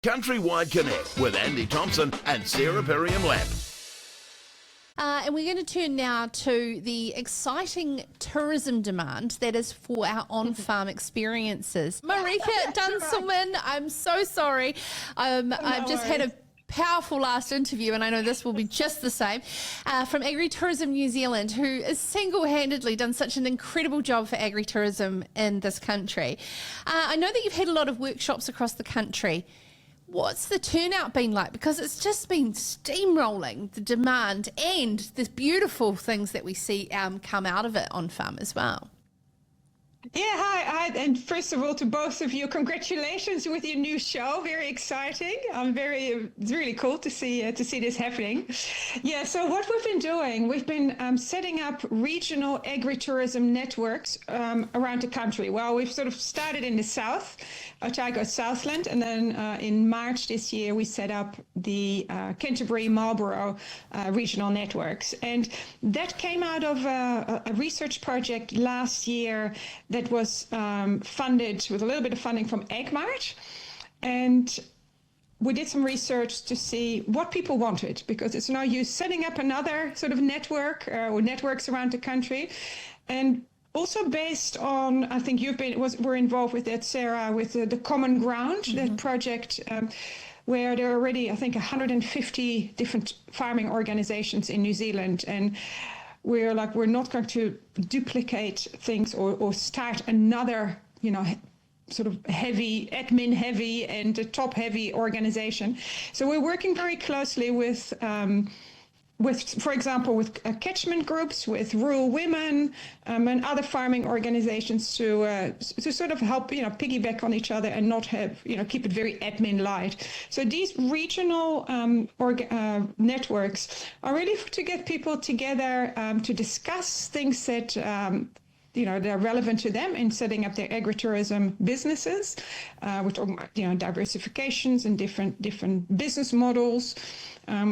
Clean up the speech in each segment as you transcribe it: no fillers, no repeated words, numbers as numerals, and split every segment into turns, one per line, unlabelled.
CountryWide Connect with Andy Thompson and Sarah Perriam-Lampp.
And we're going to turn now to the exciting tourism demand that is for our on-farm experiences. Marijke Dunselman, I'm so sorry. I've just had a powerful last interview, and I know this will be just the same, from Agritourism New Zealand, who has single-handedly done such an incredible job for agritourism in this country. I know that you've had a lot of workshops across the country. What's the turnout been like? Because it's just been steamrolling, the demand and the beautiful things that we see come out of it on farm as well.
Yeah, hi, and first of all, to both of you, congratulations with your new show. Very exciting. It's really cool to see this happening. Yeah, so what we've been doing, we've been setting up regional agritourism networks around the country. Well, we've sort of started in the south, Otago Southland, and then in March this year, we set up the Canterbury-Marlborough regional networks. And that came out of a research project last year that was funded with a little bit of funding from AgMart. And we did some research to see what people wanted, because it's no use setting up another sort of network or networks around the country. And also based on, I think were involved with that, Sarah, with the Common Ground, that project, where there are already, I think, 150 different farming organizations in New Zealand. And we're not going to duplicate things or start another, sort of admin heavy and top heavy organization. So we're working very closely with, for example, with catchment groups, with rural women, and other farming organizations to sort of help, piggyback on each other and not have, keep it very admin light. So these regional networks are really to get people together to discuss things that they're relevant to them in setting up their agritourism businesses. We're talking about, diversifications and different business models.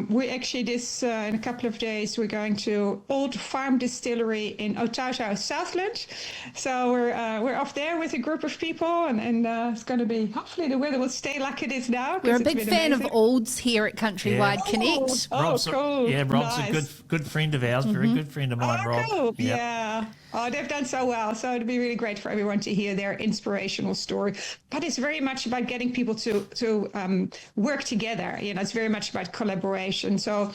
We actually in a couple of days, we're going to Old Farm Distillery in Otago Southland. So we're off there with a group of people, and it's going to be, hopefully the weather will stay like it is now.
We're a big fan of Olds here at CountryWide Connect.
Cool.
Yeah, Rob's
nice.
a good friend of ours, very good friend of mine, Rob.
Cool.
Yep.
Yeah. Oh, they've done so well. So it'd be really great for everyone to hear their inspirational story. But it's very much about getting people to work together. It's very much about collaboration. So,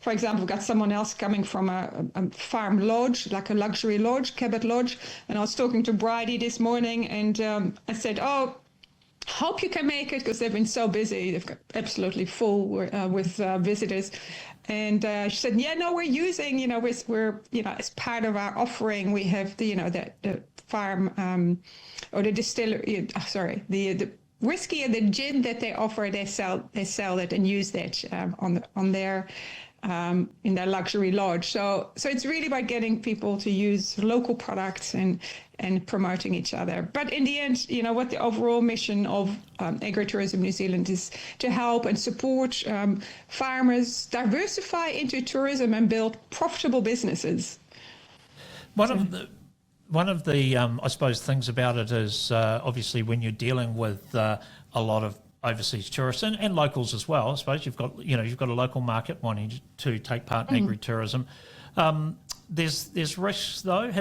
for example, we've got someone else coming from a farm lodge, like a luxury lodge, Cabot Lodge. And I was talking to Bridie this morning, and I said, hope you can make it, because they've been so busy. They've got absolutely full with visitors. And she said, we're using, we're as part of our offering, we have the farm or the distillery, the whiskey and the gin that they offer, they sell that and use that on their in their luxury lodge. So it's really about getting people to use local products and promoting each other. But in the end, what the overall mission of Agritourism New Zealand is to help and support farmers diversify into tourism and build profitable businesses.
One of the I suppose things about it is obviously when you're dealing with a lot of overseas tourists and locals as well. I suppose you've got a local market wanting to take part in agritourism. There's risks though.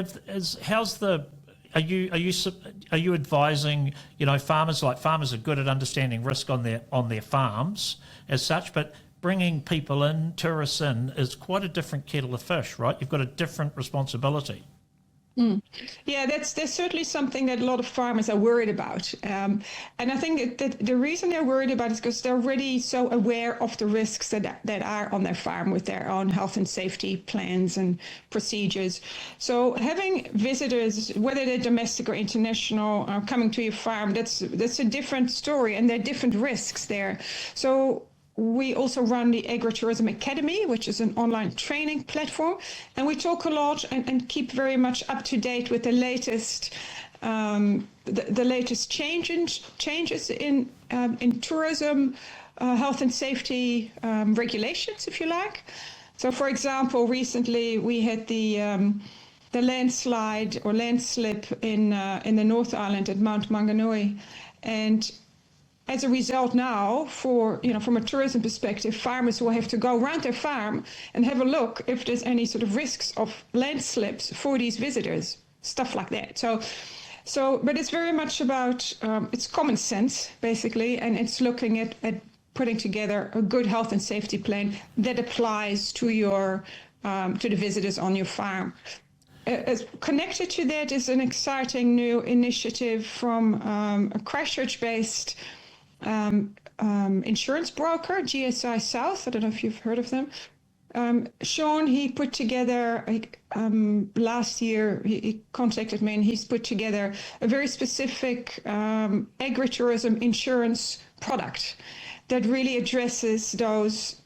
Are you advising farmers? Like, farmers are good at understanding risk on their farms as such, but bringing people in, tourists in, is quite a different kettle of fish, right? You've got a different responsibility.
Yeah, that's certainly something that a lot of farmers are worried about. And I think that the reason they're worried about it is because they're already so aware of the risks that are on their farm with their own health and safety plans and procedures. So having visitors, whether they're domestic or international, coming to your farm, that's a different story, and there are different risks there. So we also run the Agritourism Academy, which is an online training platform, and we talk a lot and keep very much up to date with the latest the latest changes in tourism, health and safety regulations, if you like. So, for example, recently we had the landslide or landslip in the North Island at Mount Maunganui, and as a result now, from a tourism perspective, farmers will have to go around their farm and have a look if there's any sort of risks of landslips for these visitors, stuff like that. But it's very much about, it's common sense, basically, and it's looking at putting together a good health and safety plan that applies to to the visitors on your farm. Connected to that is an exciting new initiative from a Christchurch-based insurance broker, GSI South. I don't know if you've heard of them. Sean, he put together, last year, he contacted me and he's put together a very specific agritourism insurance product that really addresses those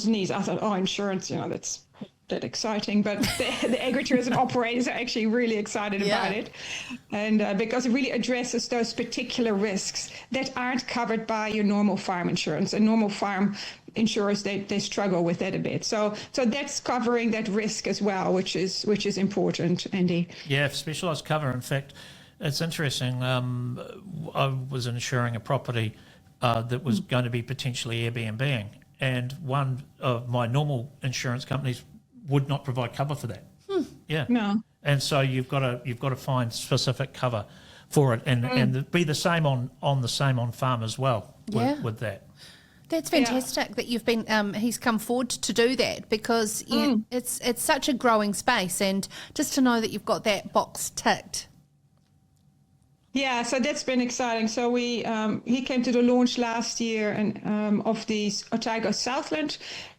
needs. I thought, insurance, that's that exciting, but the agritourism operators are actually really excited about it, and because it really addresses those particular risks that aren't covered by your normal farm insurance. And normal farm insurers, they struggle with that a bit. So that's covering that risk as well, which is important, Andy.
Yeah, specialised cover. In fact, it's interesting. I was insuring a property that was going to be potentially Airbnb-ing, and one of my normal insurance companies would not provide cover for that. Yeah.
No.
And so you've got to find specific cover for it, and be the same on farm as well with that.
That's fantastic that you've been. He's come forward to do that, because it's such a growing space, and just to know that you've got that box ticked.
Yeah, so that's been exciting. So he came to the launch last year of the Otago Southland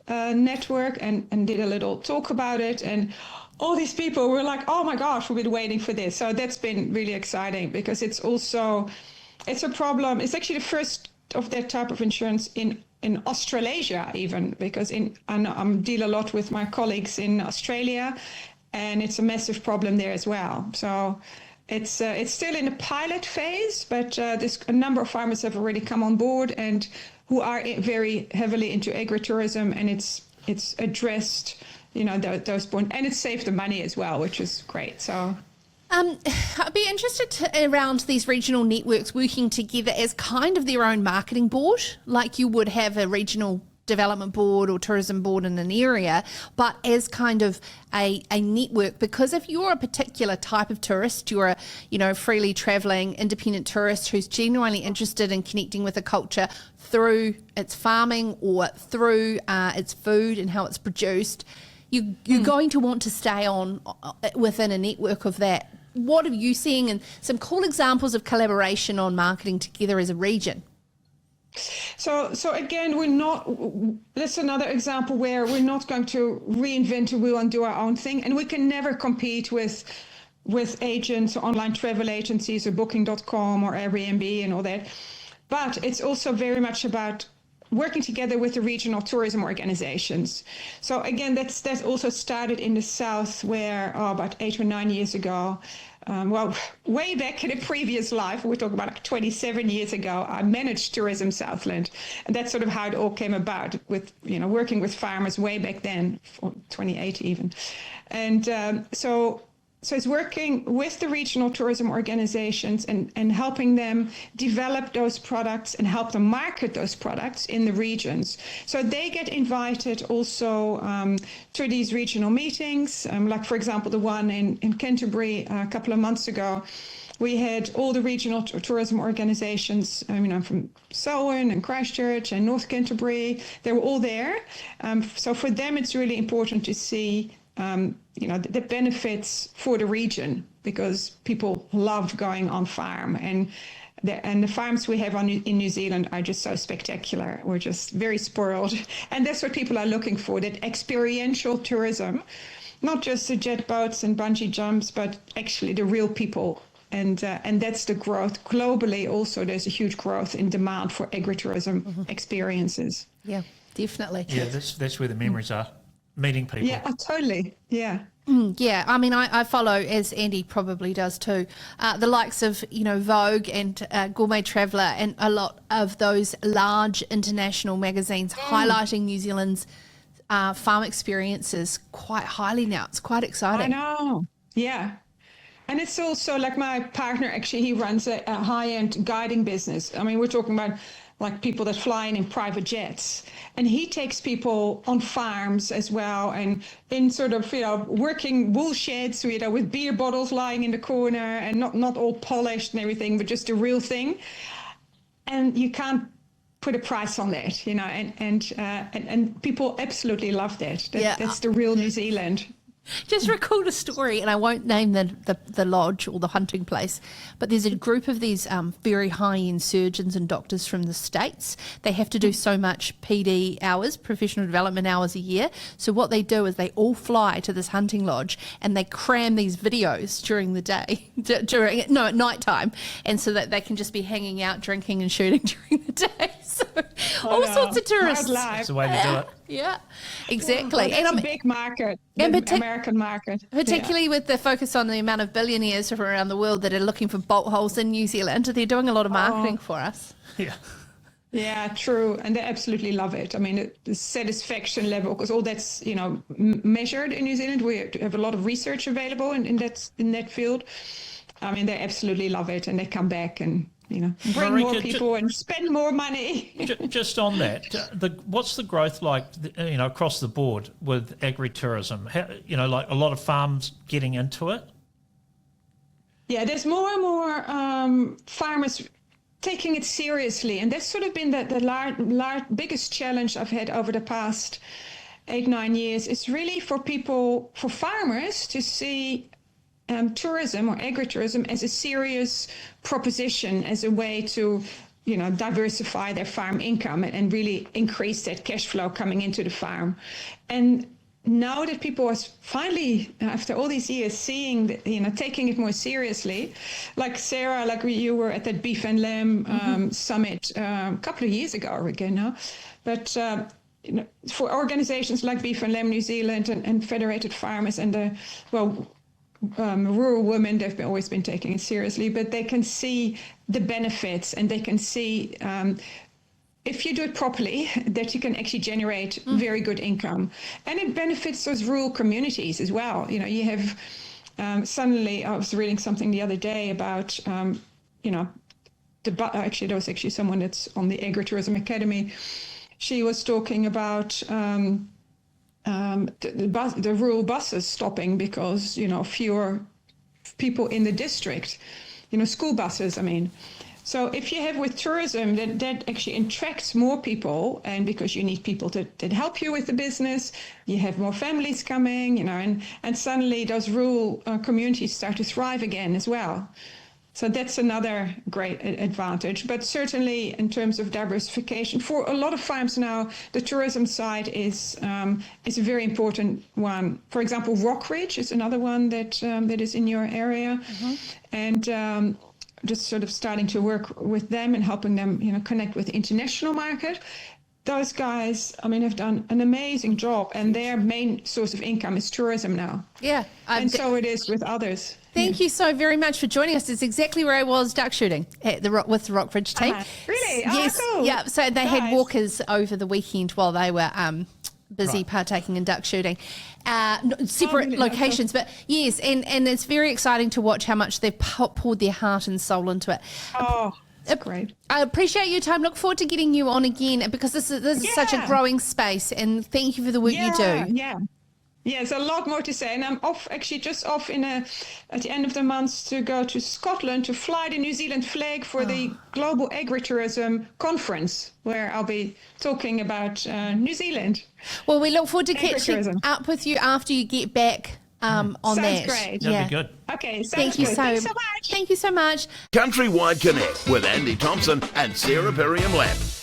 network and did a little talk about it, and all these people were like, oh my gosh, we've been waiting for this. So that's been really exciting, because it's a problem. It's actually the first of that type of insurance in Australasia, even, because I deal a lot with my colleagues in Australia, and it's a massive problem there as well. So it's still in the pilot phase, but there's a number of farmers have already come on board and who are very heavily into agritourism, and it's addressed, those points, and it's saved the money as well, which is great. So
I'd be interested around these regional networks working together as kind of their own marketing board, like you would have a regional development board or tourism board in an area, but as kind of a network. Because if you're a particular type of tourist, you're a freely travelling independent tourist who's genuinely interested in connecting with a culture through its farming or through its food and how it's produced, you're going to want to stay on within a network of that. What are you seeing, and some cool examples of collaboration on marketing together as a region?
So again, that's another example where we're not going to reinvent the wheel and do our own thing, and we can never compete with agents or online travel agencies or Booking.com or Airbnb and all that. But it's also very much about working together with the regional tourism organizations. So again, that's also started in the South, where about 8 or 9 years ago, way back in a previous life, we're talking about like 27 years ago, I managed Tourism Southland. And that's sort of how it all came about, with, working with farmers way back then, 28 even. And so it's working with the regional tourism organizations and helping them develop those products and help them market those products in the regions. So they get invited also to these regional meetings, like, for example, the one in Canterbury a couple of months ago. We had all the regional tourism organizations, from Selwyn and Christchurch and North Canterbury. They were all there. So for them, it's really important to see the benefits for the region, because people love going on farm, and the farms we have in New Zealand are just so spectacular. We're just very spoiled, and that's what people are looking for, that experiential tourism, not just the jet boats and bungee jumps, but actually the real people. And that's the growth globally. Also, there's a huge growth in demand for agritourism experiences.
Yeah, definitely.
Yeah, that's where the memories are. Meeting people.
Yeah, totally. Yeah.
Yeah, I mean, I follow, as Andy probably does too, the likes of, Vogue and Gourmet Traveller, and a lot of those large international magazines highlighting New Zealand's farm experiences quite highly now. It's quite exciting.
I know. Yeah. And it's also like my partner, actually, he runs a high-end guiding business. I mean, we're talking about like people that fly in private jets. And he takes people on farms as well, and in sort of, working wool sheds, with beer bottles lying in the corner and not all polished and everything, but just a real thing. And you can't put a price on that, and people absolutely love that. That's the real New Zealand.
Just recalled a story, and I won't name the lodge or the hunting place, but there's a group of these very high-end surgeons and doctors from the States. They have to do so much PD hours, professional development hours a year. So what they do is they all fly to this hunting lodge and they cram these videos during the day, at night time, and so that they can just be hanging out, drinking and shooting during the day. So all sorts of tourists.
That's the way to do it.
Yeah, exactly.
Well, it's a big market, the American market.
Particularly with the focus on the amount of billionaires from around the world that are looking for bolt holes in New Zealand. They're doing a lot of marketing for us.
Yeah.
Yeah, true. And they absolutely love it. I mean, the satisfaction level, because all that's, measured in New Zealand. We have a lot of research available in that field. I mean, they absolutely love it, and they come back and bring
Marijke,
more people and spend more money.
Just on that, what's the growth like, across the board with agritourism? Like a lot of farms getting into it?
Yeah, there's more and more farmers taking it seriously. And that's sort of been the biggest challenge I've had over the past 8-9 years. It's really for farmers to see tourism or agritourism as a serious proposition, as a way to, diversify their farm income and really increase that cash flow coming into the farm. And now that people are finally, after all these years, seeing, taking it more seriously, like Sarah, like you were at that beef and lamb summit a couple of years ago again now, but for organizations like Beef and Lamb New Zealand and Federated Farmers and rural women, they've always been taking it seriously, but they can see the benefits, and they can see if you do it properly, that you can actually generate very good income. And it benefits those rural communities as well. You have suddenly, I was reading something the other day about, there was actually someone that's on the Agritourism Academy. She was talking about the rural buses stopping because, fewer people in the district, school buses, I mean. So if you have with tourism, that actually attracts more people, and because you need people that help you with the business, you have more families coming, and suddenly those rural communities start to thrive again as well. So that's another great advantage. But certainly in terms of diversification, for a lot of farms now, the tourism side is a very important one. For example, Rockridge is another one that is in your area. And just sort of starting to work with them and helping them, connect with the international market. Those guys, have done an amazing job, and their main source of income is tourism now.
Yeah.
And so it is with others.
Thank you so very much for joining us. It's exactly where I was duck shooting with the Rockridge team.
Really?
Yes.
Oh, cool.
Yeah. So they had walkers over the weekend while they were busy partaking in duck shooting. Separate locations, but yes, and it's very exciting to watch how much they've poured their heart and soul into it.
Oh, that's great.
I appreciate your time. Look forward to getting you on again, because this is such a growing space, and thank you for the work you do.
Yeah, there's a lot more to say, and I'm just off at the end of the month to go to Scotland to fly the New Zealand flag for the Global Agritourism Conference, where I'll be talking about New Zealand.
Well, we look forward to catching up with you after you get back on
Sounds
that.
Great.
That'd be good.
Okay,
Thank you
good. Thanks so much.
Thank you so much.
CountryWide Connect with Andy Thompson and Sarah Perriam-Lampp.